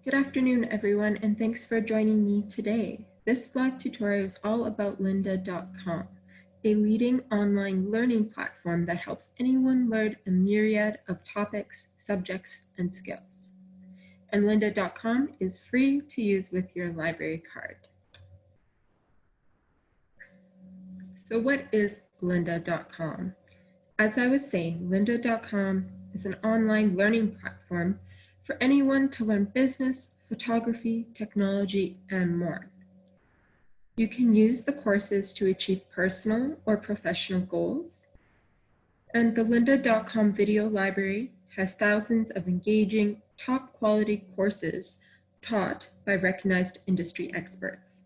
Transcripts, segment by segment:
Good afternoon, everyone, and thanks for joining me today. This live tutorial is all about Lynda.com, a leading online learning platform that helps anyone learn a myriad of topics, subjects, and skills. And Lynda.com is free to use with your library card. So what is Lynda.com? As I was saying, Lynda.com is an online learning platform for anyone to learn business, photography, technology, and more. You can use the courses to achieve personal or professional goals. And the Lynda.com video library has thousands of engaging, top quality courses taught by recognized industry experts.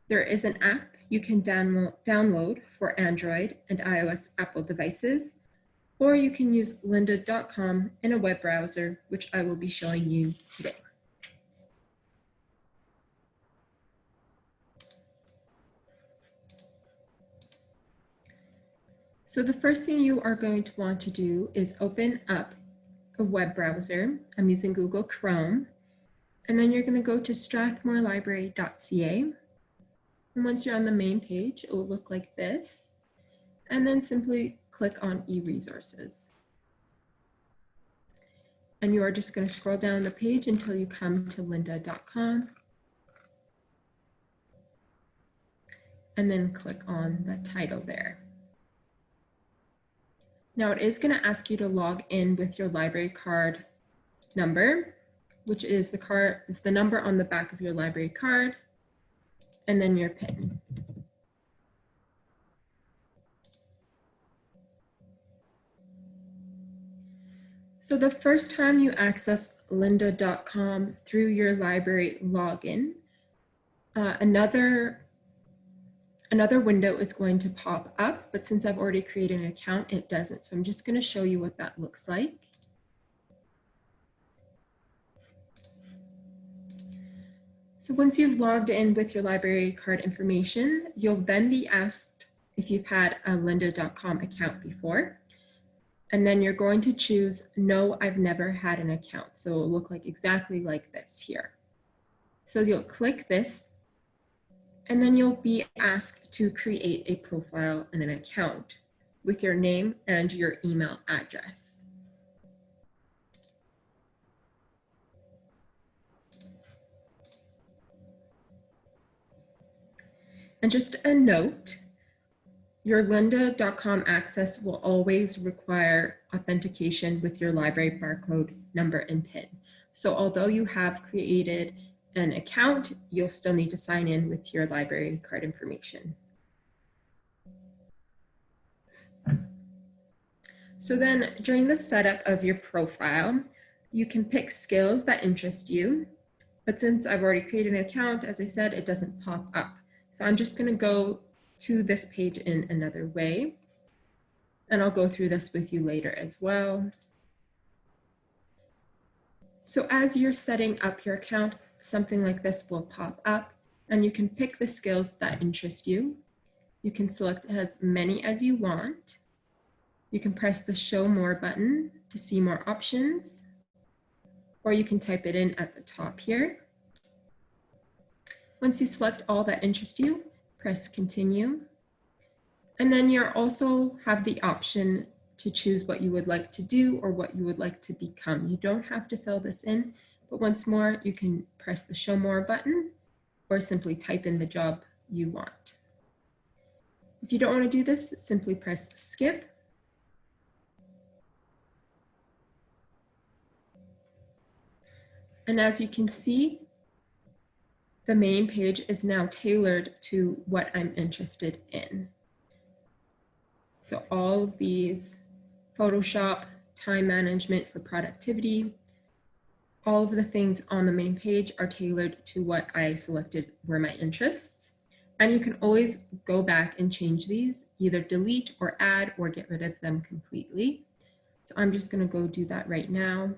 There is an app you can download for Android and iOS Apple devices, or you can use Lynda.com in a web browser, which I will be showing you today. So the first thing you are going to want to do is open up a web browser. I'm using Google Chrome. And then you're going to go to strathmorelibrary.ca. And once you're on the main page, it will look like this. And then simply click on e-resources. And you are just going to scroll down the page until you come to Lynda.com. And then click on the title there. Now it is going to ask you to log in with your library card number, which is the number on the back of your library card, and then your PIN. So the first time you access Lynda.com through your library login, another window is going to pop up, but since I've already created an account, it doesn't. So I'm just going to show you what that looks like. So once you've logged in with your library card information, you'll then be asked if you've had a Lynda.com account before. And then you're going to choose, no, I've never had an account. So it'll look like exactly like this here. So you'll click this, and then you'll be asked to create a profile and an account with your name and your email address. And just a note, your lynda.com access will always require authentication with your library barcode number and PIN. So although you have created an account, you'll still need to sign in with your library card information. So then during the setup of your profile, you can pick skills that interest you. But since I've already created an account, as I said, it doesn't pop up. So I'm just going to go to this page in another way. And I'll go through this with you later as well. So as you're setting up your account, something like this will pop up and you can pick the skills that interest you. You can select as many as you want. You can press the Show More button to see more options, or you can type it in at the top here. Once you select all that interest you, press Continue. And then you also have the option to choose what you would like to do or what you would like to become. You don't have to fill this in, but once more, you can press the Show More button or simply type in the job you want. If you don't want to do this, simply press Skip. And as you can see, the main page is now tailored to what I'm interested in. So all of these, Photoshop, time management for productivity, all of the things on the main page are tailored to what I selected were my interests. And you can always go back and change these, either delete or add or get rid of them completely. So I'm just going to go do that right now.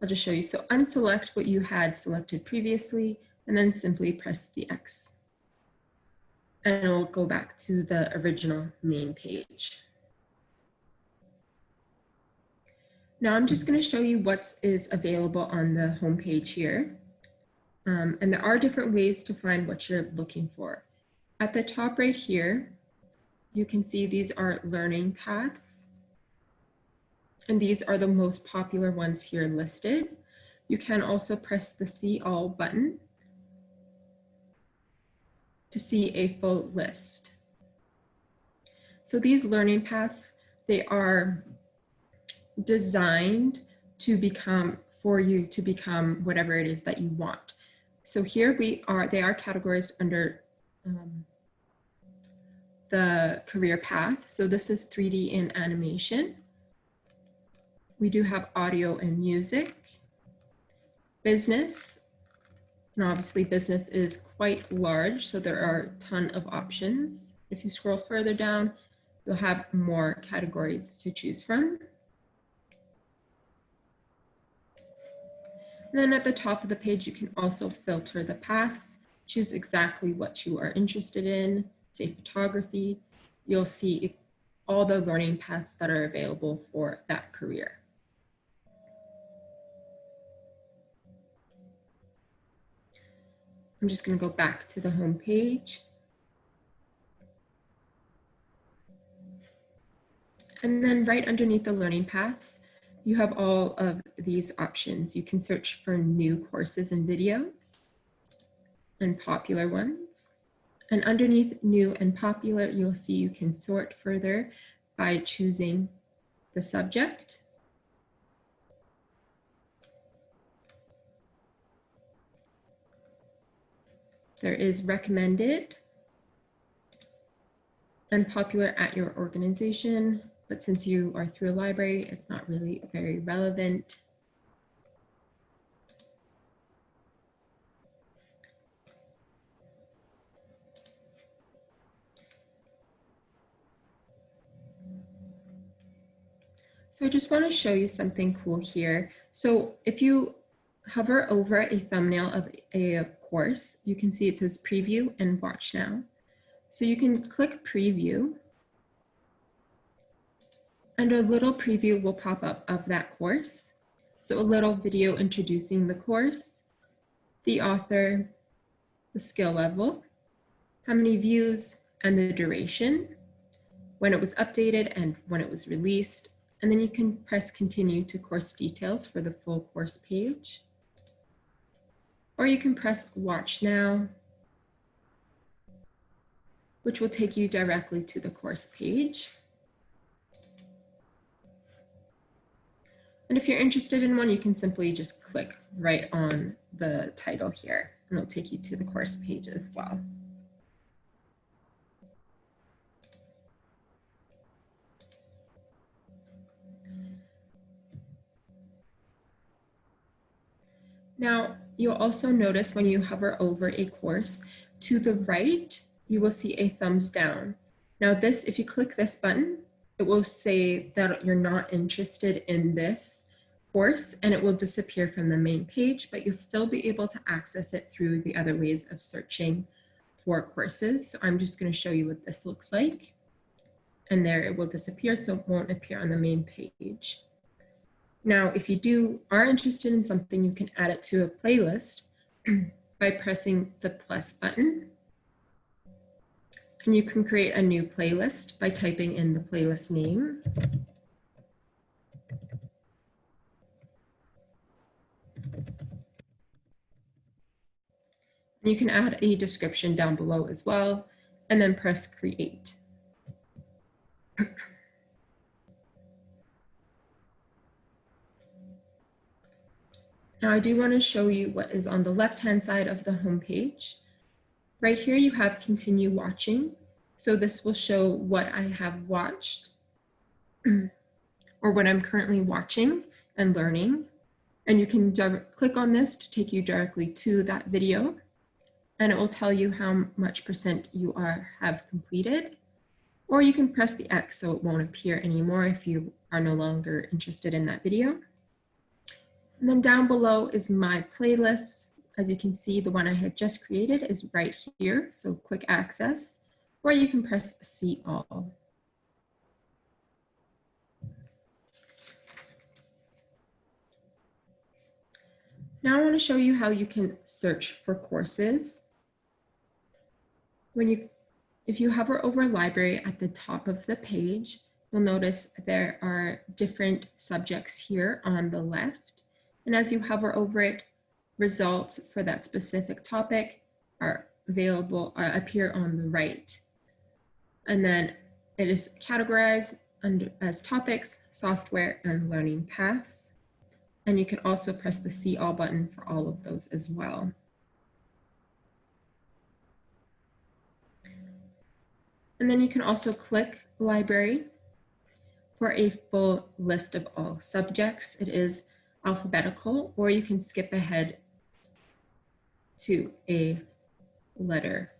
I'll just show you. So unselect what you had selected previously, and then simply press the X. And it'll go back to the original main page. Now I'm just going to show you what is available on the home page here. And there are different ways to find what you're looking for. At the top right here, you can see these are learning paths. And these are the most popular ones here listed. You can also press the See All button to see a full list. So these learning paths, they are designed to become, for you to become whatever it is that you want. So here they are categorized under the career path. So this is 3D and animation. We do have audio and music, business, and obviously business is quite large, so there are a ton of options. If you scroll further down, you'll have more categories to choose from. And then at the top of the page, you can also filter the paths, choose exactly what you are interested in, say photography. You'll see all the learning paths that are available for that career. I'm just going to go back to the home page. And then right underneath the learning paths, you have all of these options. You can search for new courses and videos and popular ones. And underneath new and popular, you'll see you can sort further by choosing the subject. There is recommended and popular at your organization, but since you are through a library, it's not really very relevant. So I just want to show you something cool here. So if you hover over a thumbnail of a course, you can see it says preview and watch now. So you can click preview and a little preview will pop up of that course. So a little video introducing the course, the author, the skill level, how many views, and the duration, when it was updated and when it was released. And then you can press continue to course details for the full course page. Or you can press watch now. which will take you directly to the course page. And if you're interested in one, you can simply just click right on the title here, and it'll take you to the course page as well. Now, you'll also notice when you hover over a course, to the right, you will see a thumbs down. Now this, if you click this button, it will say that you're not interested in this course and it will disappear from the main page, but you'll still be able to access it through the other ways of searching for courses. So I'm just going to show you what this looks like. And there it will disappear, so it won't appear on the main page. Now, if you are interested in something, you can add it to a playlist by pressing the plus button. And you can create a new playlist by typing in the playlist name. You can add a description down below as well, and then press create. Now I do want to show you what is on the left-hand side of the home page. Right here you have continue watching. So this will show what I have watched or what I'm currently watching and learning. And you can click on this to take you directly to that video. And it will tell you how much % you have completed. Or you can press the X so it won't appear anymore if you are no longer interested in that video. And then down below is my playlist. As you can see, the one I had just created is right here, so quick access, or you can press See All. Now I want to show you how you can search for courses. If you hover over library at the top of the page, you'll notice there are different subjects here on the left. And as you hover over it, results for that specific topic are available, appear on the right. And then it is categorized as topics, software, and learning paths. And you can also press the See All button for all of those as well. And then you can also click Library for a full list of all subjects. It is alphabetical, or you can skip ahead to a letter.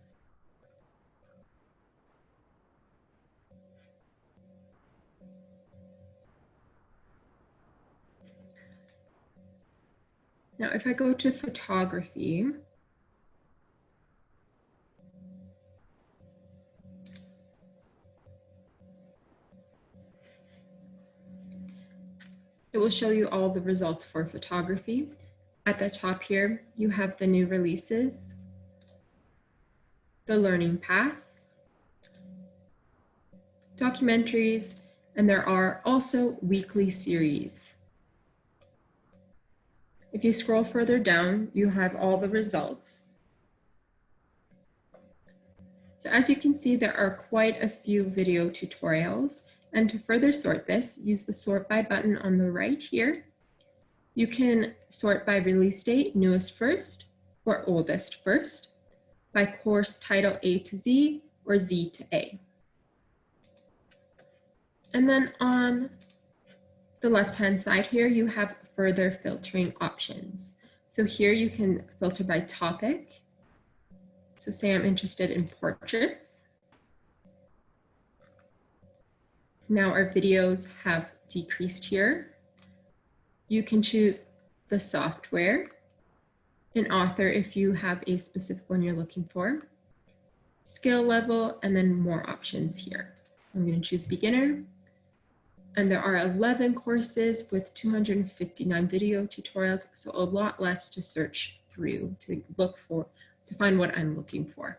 Now, if I go to photography, it will show you all the results for photography. At the top here, you have the new releases, the learning paths, documentaries, and there are also weekly series. If you scroll further down, you have all the results. So as you can see, there are quite a few video tutorials. And to further sort this, use the sort by button on the right here. You can sort by release date, newest first, or oldest first, by course title A to Z, or Z to A. And then on the left-hand side here, you have further filtering options. So here you can filter by topic. So say I'm interested in portraits. Now our videos have decreased here. You can choose the software, an author if you have a specific one you're looking for, skill level, and then more options here. I'm going to choose beginner. And there are 11 courses with 259 video tutorials, so a lot less to search through to find what I'm looking for.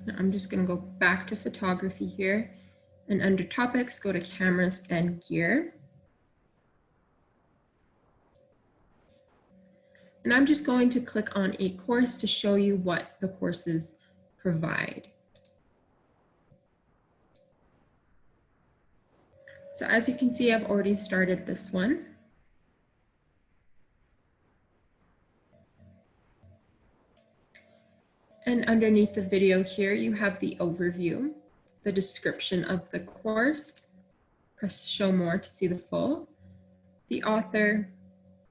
Now I'm just going to go back to photography here, and under topics, go to cameras and gear. And I'm just going to click on a course to show you what the courses provide. So as you can see, I've already started this one. And underneath the video here, you have the overview, the description of the course. Press show more to see the full, the author,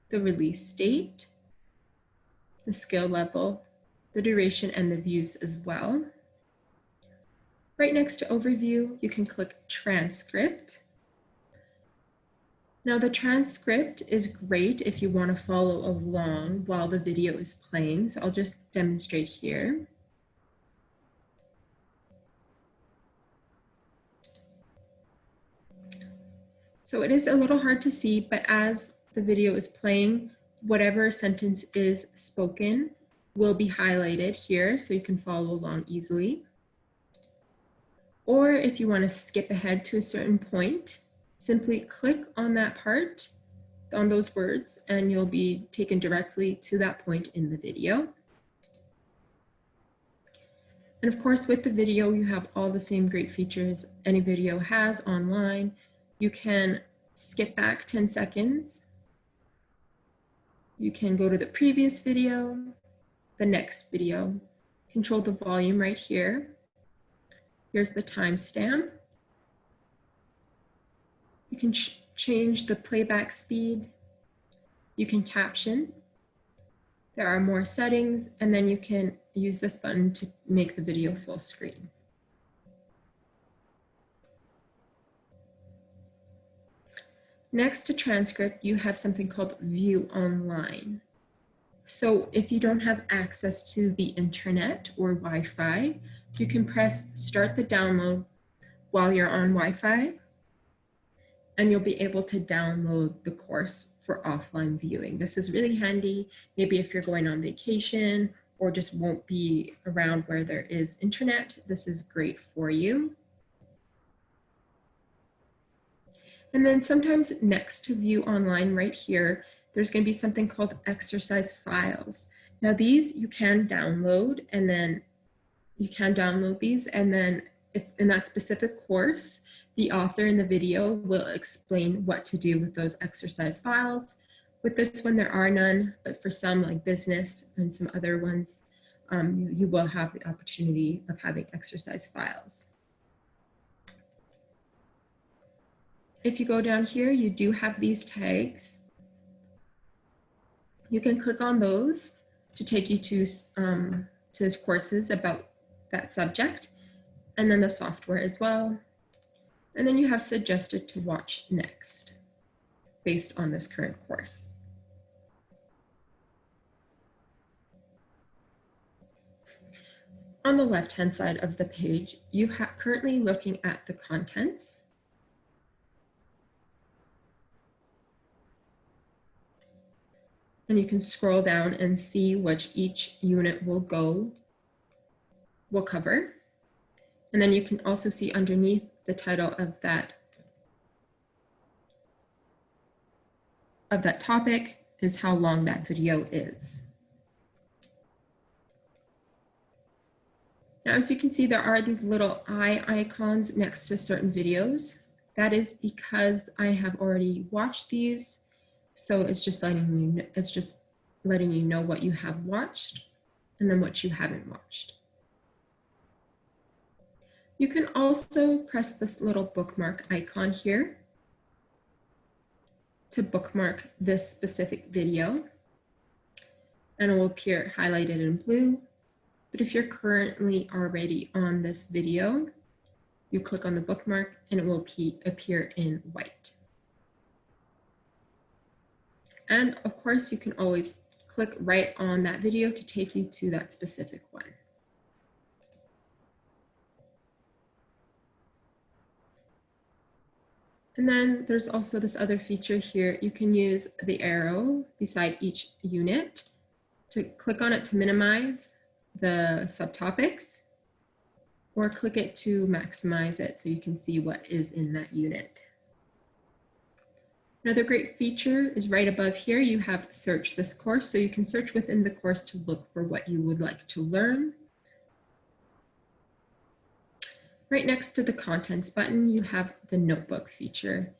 the release date, the skill level, the duration, and the views as well. Right next to overview, you can click transcript. Now the transcript is great if you want to follow along while the video is playing. So I'll just demonstrate here. So it is a little hard to see, but as the video is playing, whatever sentence is spoken will be highlighted here so you can follow along easily. Or if you want to skip ahead to a certain point, simply click on that part, on those words, and you'll be taken directly to that point in the video. And of course, with the video, you have all the same great features any video has online. You can skip back 10 seconds. You can go to the previous video, the next video, control the volume right here. Here's the timestamp. You can change the playback speed. You can caption. There are more settings, and then you can use this button to make the video full screen. Next to transcript, you have something called View Online. So if you don't have access to the internet or Wi-Fi, you can press Start the download while you're on Wi-Fi, and you'll be able to download the course for offline viewing. This is really handy, maybe if you're going on vacation or just won't be around where there is internet. This is great for you. And then sometimes next to View Online right here, there's going to be something called exercise files. Now these you can download, and then you can download these, and then if in that specific course, the author in the video will explain what to do with those exercise files. With this one, there are none, but for some like business and some other ones, you will have the opportunity of having exercise files. If you go down here, you do have these tags. You can click on those to take you to courses about that subject, and then the software as well. And then you have suggested to watch next based on this current course. On the left-hand side of the page, you are currently looking at the contents. And you can scroll down and see which each unit will cover. And then you can also see underneath the title of that topic is how long that video is. Now, as you can see, there are these little eye icons next to certain videos. That is because I have already watched these. So it's just letting you know what you have watched and then what you haven't watched. You can also press this little bookmark icon here to bookmark this specific video, and it will appear highlighted in blue. But if you're currently already on this video, you click on the bookmark and it will appear in white. And of course, you can always click right on that video to take you to that specific one. And then there's also this other feature here. You can use the arrow beside each unit to click on it to minimize the subtopics, or click it to maximize it so you can see what is in that unit. Another great feature is right above here, you have search this course. So you can search within the course to look for what you would like to learn. Right next to the contents button, you have the notebook feature.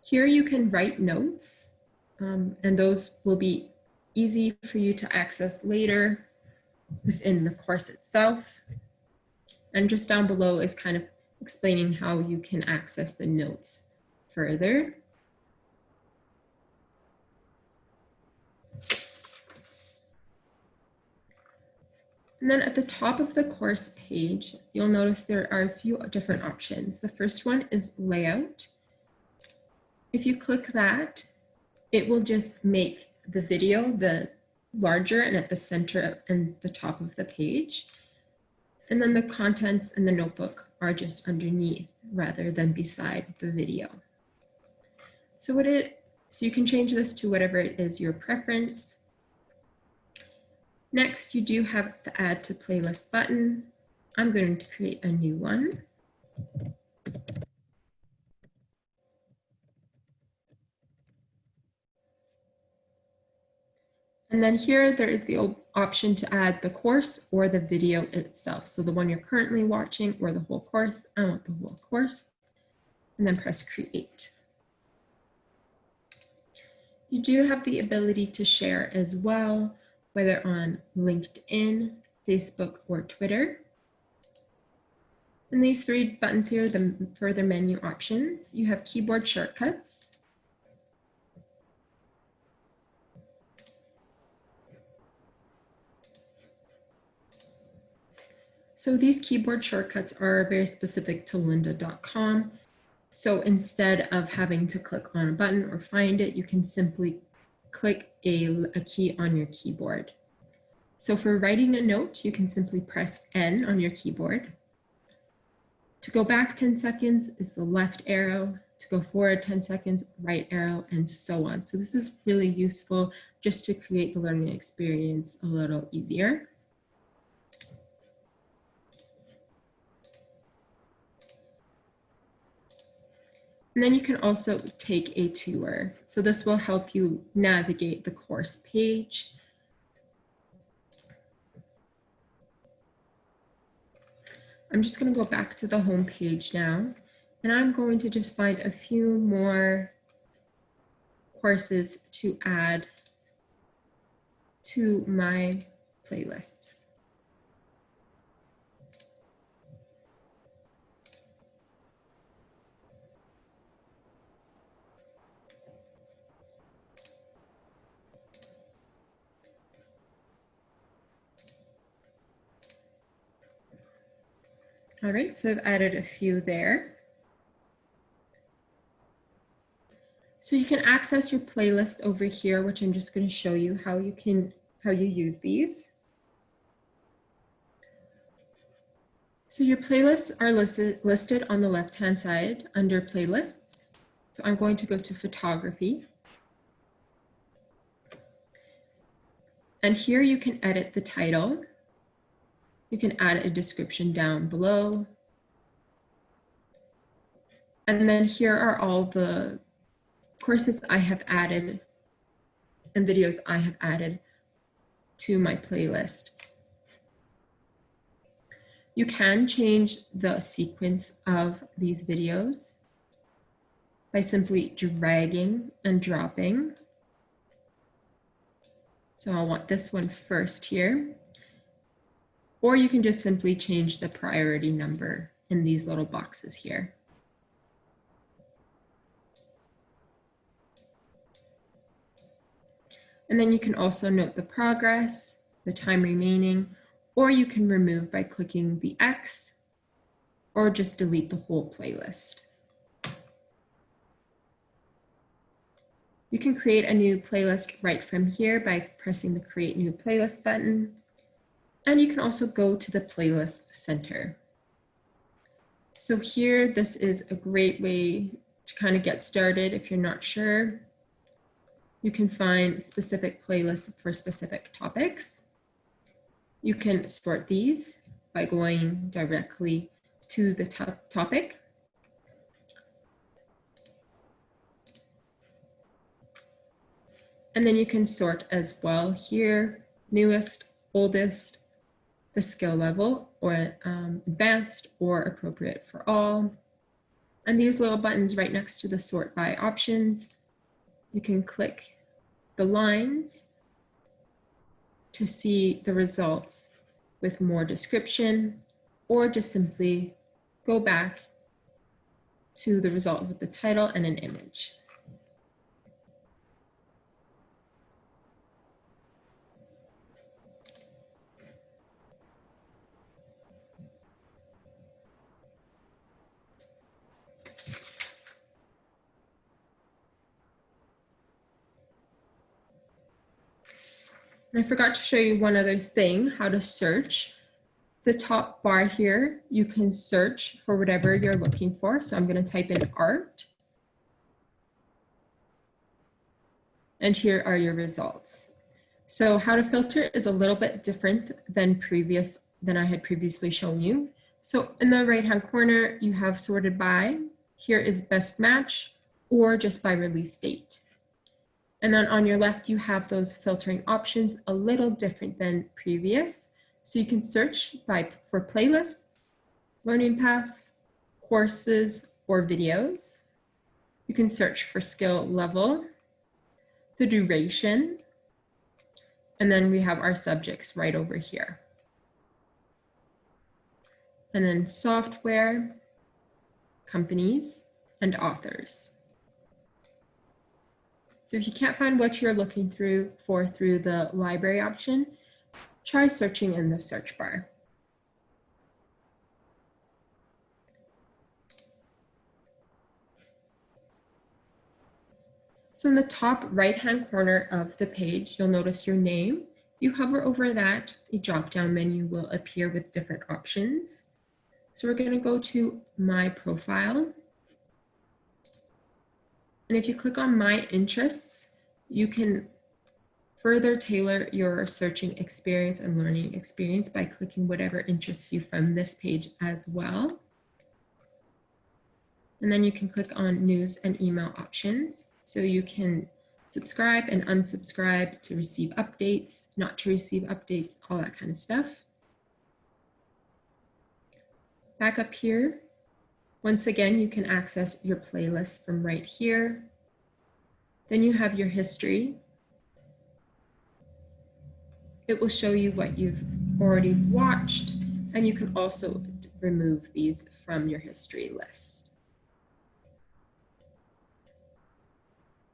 Here you can write notes, and those will be easy for you to access later within the course itself. And just down below is kind of explaining how you can access the notes further. And then at the top of the course page, you'll notice there are a few different options. The first one is layout. If you click that, it will just make the video the larger and at the center and the top of the page. And then the contents and the notebook are just underneath rather than beside the video. So you can change this to whatever it is your preference. Next, you do have the add to playlist button. I'm going to create a new one. And then here, there is the option to add the course or the video itself. So the one you're currently watching or the whole course. I want the whole course. And then press create. You do have the ability to share as well, whether on LinkedIn, Facebook, or Twitter. And these three buttons here, the further menu options, you have keyboard shortcuts. So these keyboard shortcuts are very specific to Lynda.com. So instead of having to click on a button or find it, you can simply click a key on your keyboard. So for writing a note, you can simply press N on your keyboard. To go back 10 seconds is the left arrow. To go forward 10 seconds, right arrow, and so on. So this is really useful just to create the learning experience a little easier. And then you can also take a tour. So this will help you navigate the course page. I'm just going to go back to the home page now, and I'm going to just find a few more courses to add to my playlists. All right, so I've added a few there. So you can access your playlist over here, which I'm just going to show you how you use these. So your playlists are listed on the left-hand side under playlists. So I'm going to go to photography. And here you can edit the title. You can add a description down below. And then here are all the courses I have added and videos I have added to my playlist. You can change the sequence of these videos by simply dragging and dropping. So I'll want this one first here. Or you can just simply change the priority number in these little boxes here. And then you can also note the progress, the time remaining, or you can remove by clicking the X, or just delete the whole playlist. You can create a new playlist right from here by pressing the Create New Playlist button. And you can also go to the Playlist Center. So here, this is a great way to kind of get started if you're not sure. You can find specific playlists for specific topics. You can sort these by going directly to the topic. And then you can sort as well here, newest, oldest, the skill level, or advanced or appropriate for all. And these little buttons right next to the sort by options, you can click the lines to see the results with more description, or just simply go back to the result with the title and an image. And I forgot to show you one other thing, how to search. The top bar here, you can search for whatever you're looking for. So I'm going to type in art. And here are your results. So how to filter is a little bit different than I had previously shown you. So in the right-hand corner, you have sorted by. Here is best match or just by release date. And then on your left, you have those filtering options, a little different than previous. So you can search for playlists, learning paths, courses, or videos. You can search for skill level, the duration, and then we have our subjects right over here. And then software, companies, and authors. So if you can't find what you're looking for through the library option, try searching in the search bar. So in the top right-hand corner of the page, you'll notice your name. You hover over that, a drop-down menu will appear with different options. So we're going to go to My Profile. And if you click on My Interests, you can further tailor your searching experience and learning experience by clicking whatever interests you from this page as well. And then you can click on News and Email options. So you can subscribe and unsubscribe to receive updates, not to receive updates, all that kind of stuff. Back up here, once again, you can access your playlist from right here. Then you have your history. It will show you what you've already watched, and you can also remove these from your history list.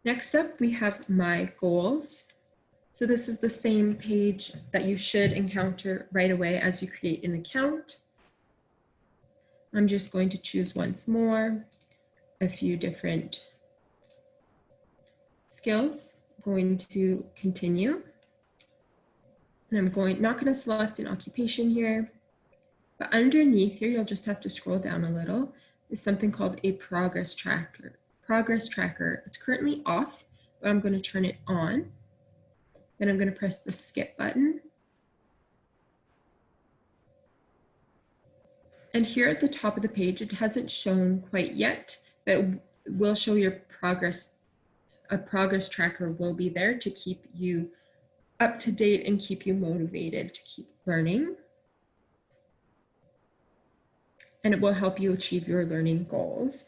Next up, we have My Goals. So this is the same page that you should encounter right away as you create an account. I'm just going to choose once more a few different skills. I'm going to continue. And I'm not going to select an occupation here, but underneath here, you'll just have to scroll down a little, is something called a progress tracker. It's currently off, but I'm going to turn it on. Then I'm going to press the skip button. And here at the top of the page, it hasn't shown quite yet, but it will show your progress. A progress tracker will be there to keep you up to date and keep you motivated to keep learning. And it will help you achieve your learning goals.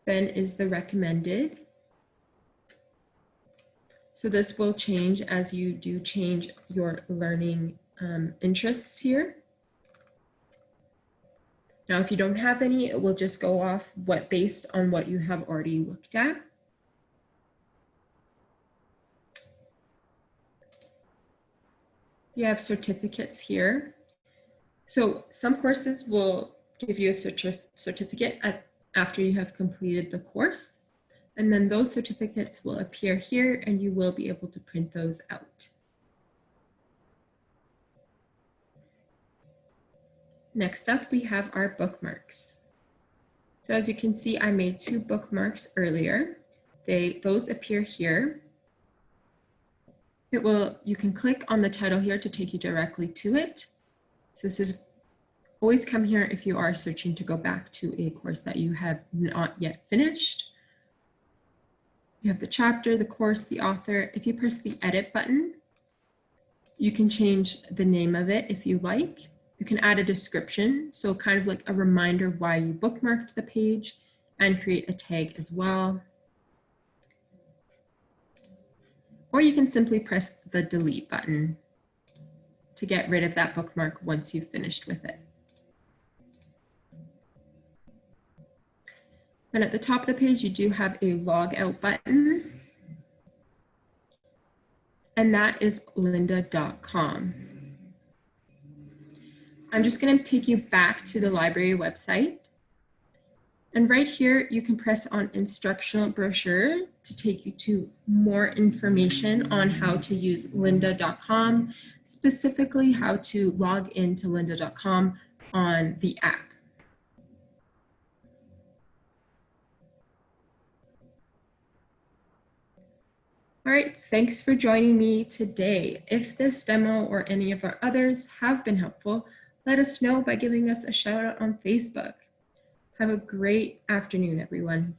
Then is the recommended. So this will change as you do change your learning interests here. Now, if you don't have any, it will just go off based on what you have already looked at. You have certificates here. So some courses will give you a certificate after you have completed the course. And then those certificates will appear here and you will be able to print those out. Next up, we have our bookmarks. So as you can see, I made 2 bookmarks earlier. Those appear here. You can click on the title here to take you directly to it. So this is always come here if you are searching to go back to a course that you have not yet finished. You have the chapter, the course, the author. If you press the edit button, you can change the name of it if you like. You can add a description, so kind of like a reminder why you bookmarked the page, and create a tag as well. Or you can simply press the delete button to get rid of that bookmark once you've finished with it. And at the top of the page, you do have a log out button, and that is Lynda.com. I'm just going to take you back to the library website. And right here, you can press on instructional brochure to take you to more information on how to use Lynda.com, specifically how to log into Lynda.com on the app. All right, thanks for joining me today. If this demo or any of our others have been helpful, let us know by giving us a shout out on Facebook. Have a great afternoon, everyone.